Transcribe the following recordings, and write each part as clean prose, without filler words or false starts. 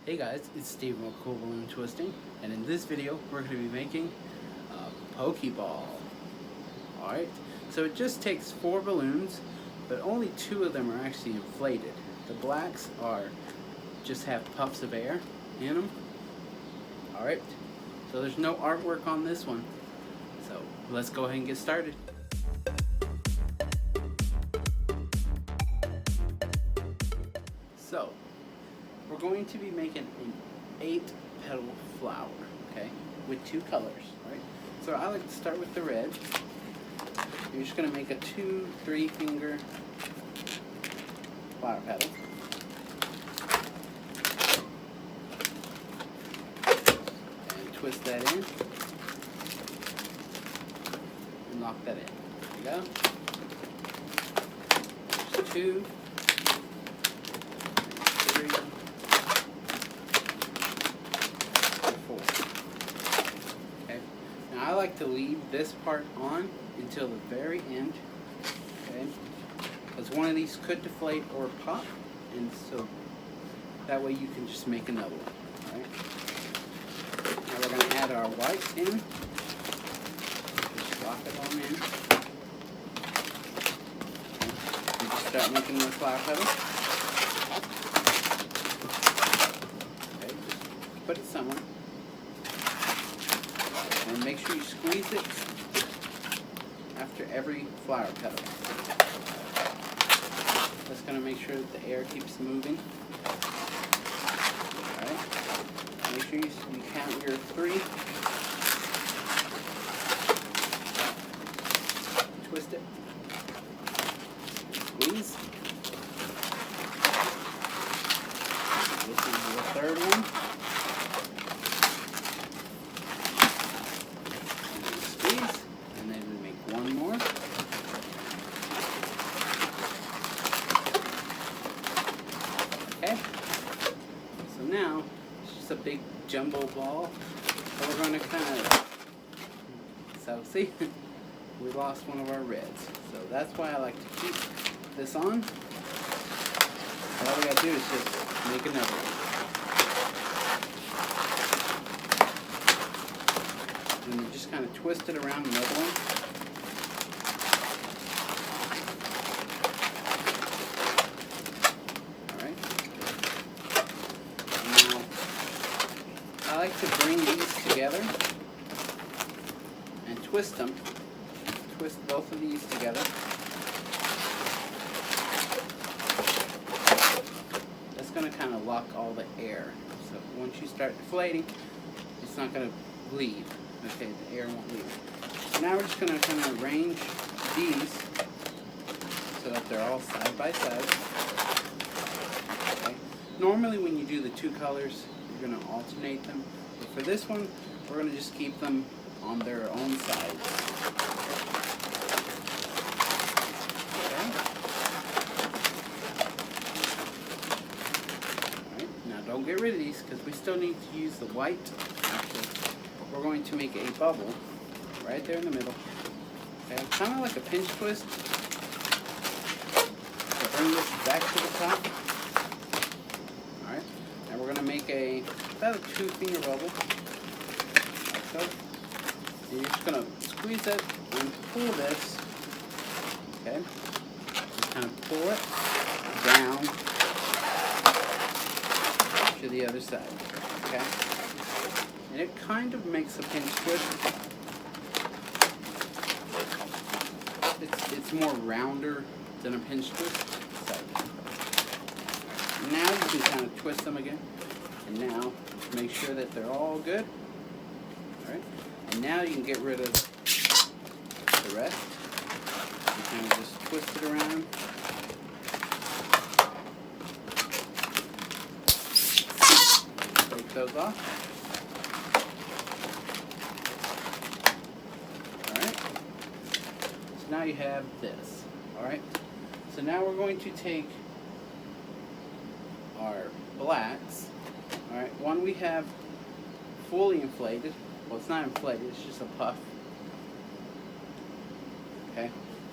Hey guys, it's Steve from Cool Balloon Twisting, and in this video we're going to be making a Poké Ball. Alright, so it just takes 4 balloons, but only 2 of them are actually inflated. The blacks just have puffs of air in them. Alright, so there's no artwork on this one, so let's go ahead and get started. So, we're going to be making an 8-petal flower, okay, with 2 colors, right? So I like to start with the red. You're just going to make a 2-3 finger flower petal. And twist that in. And lock that in. There you go. There's 2. 3, 4. Okay. Now I like to leave this part on until the very end. Okay. Because one of these could deflate or pop, and so that way you can just make another one. Alright. Now we're going to add our white in. Just lock it on in. Okay. And just start making the flower petal. Put it somewhere, and make sure you squeeze it after every flower petal. That's going to make sure that the air keeps moving. Alright, make sure you count your 3. Twist it. Squeeze. This is the 3rd one. Okay, so now it's just a big jumbo ball. So we're going to see, we lost one of our reds. So that's why I like to keep this on. All we got to do is just make another one. And you just kind of twist it around another one. I like to bring these together and twist them. Twist both of these together. That's going to kind of lock all the air. So once you start deflating, it's not going to leave. Okay, the air won't leave. So now we're just going to kind of arrange these so that they're all side by side. Okay. Normally when you do the 2 colors, you're going to alternate them. But for this one, we're going to just keep them on their own sides. Okay. Alright, now don't get rid of these because we still need to use the white. We're going to make a bubble right there in the middle. Okay, kind of like a pinch twist. So bring this back to the top. Alright, now we're going to make about a 2-finger bubble, like so. And you're just going to squeeze it and pull this, okay? Just kind of pull it down to the other side, okay? And it kind of makes a pinch twist. It's more rounder than a pinch twist. So now you can kind of twist them again. And now, make sure that they're all good. Alright. And now you can get rid of the rest. You kind of just twist it around. Take those off. Alright. So now you have this. Alright. So now we're going to take our blacks. Alright, one we have fully inflated. Well, it's not inflated, it's just a puff. Okay.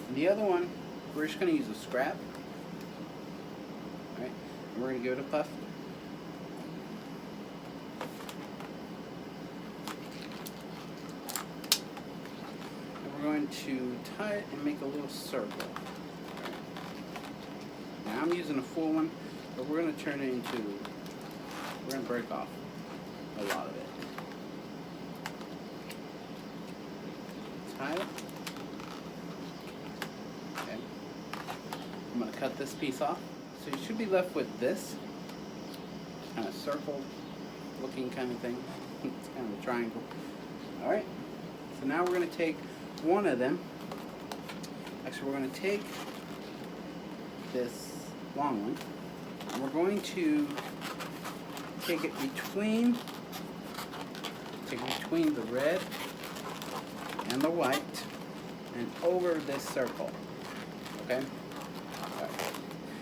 And the other one, we're just going to use a scrap. Alright, and we're going to give it a puff. to tie it and make a little circle. Now I'm using a full one, but we're going to turn it into, we're going to break off a lot of it. Tie it. Okay. I'm going to cut this piece off. So you should be left with this kind of circle looking kind of thing. It's kind of a triangle. Alright, so now we're going to take one of them. Actually, we're going to take this long one, and we're going to take it between the red and the white and over this circle. Okay? All right.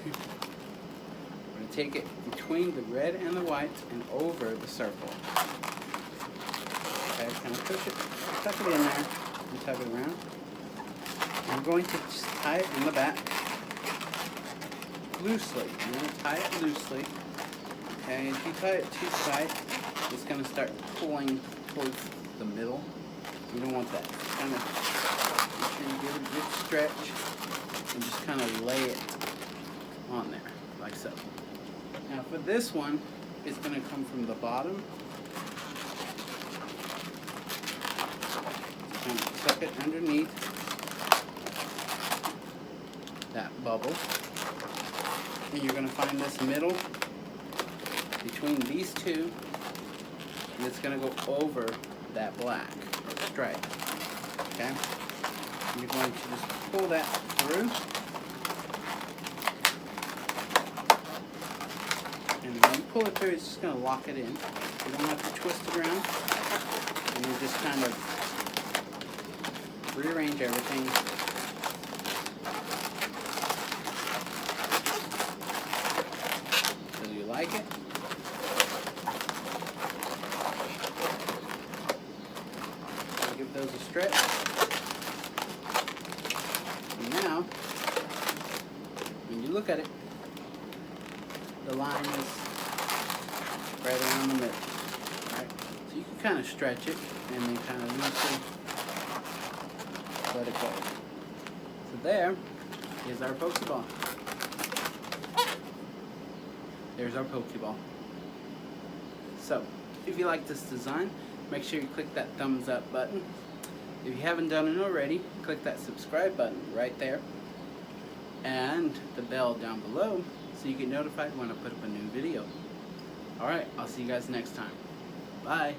We're going to take it between the red and the white and over the circle. Okay, kind of push it, tuck it in there, and tug it around. And we're going to just tie it in the back loosely. I'm going to tie it loosely. Okay, if you tie it too tight, it's going to start pulling towards the middle. You don't want that. Kind of make sure you give it a good stretch and just kind of lay it on there, like so. Now for this one, it's going to come from the bottom. Kind of tuck it underneath that bubble. And you're going to find this middle between these two, and it's going to go over that black stripe. Okay? And you're going to just pull that through. And when you pull it through, it's just going to lock it in. You don't have to twist it around. And you just kind of rearrange everything. So you like it? Give those a stretch. And now, when you look at it, the line is right around the middle. Right? So you can kind of stretch it and then kind of loosely let it go. So there is our Pokeball. There's our Pokeball. So, if you like this design, make sure you click that thumbs up button. If you haven't done it already, click that subscribe button right there and the bell down below so you get notified when I put up a new video. Alright, I'll see you guys next time. Bye.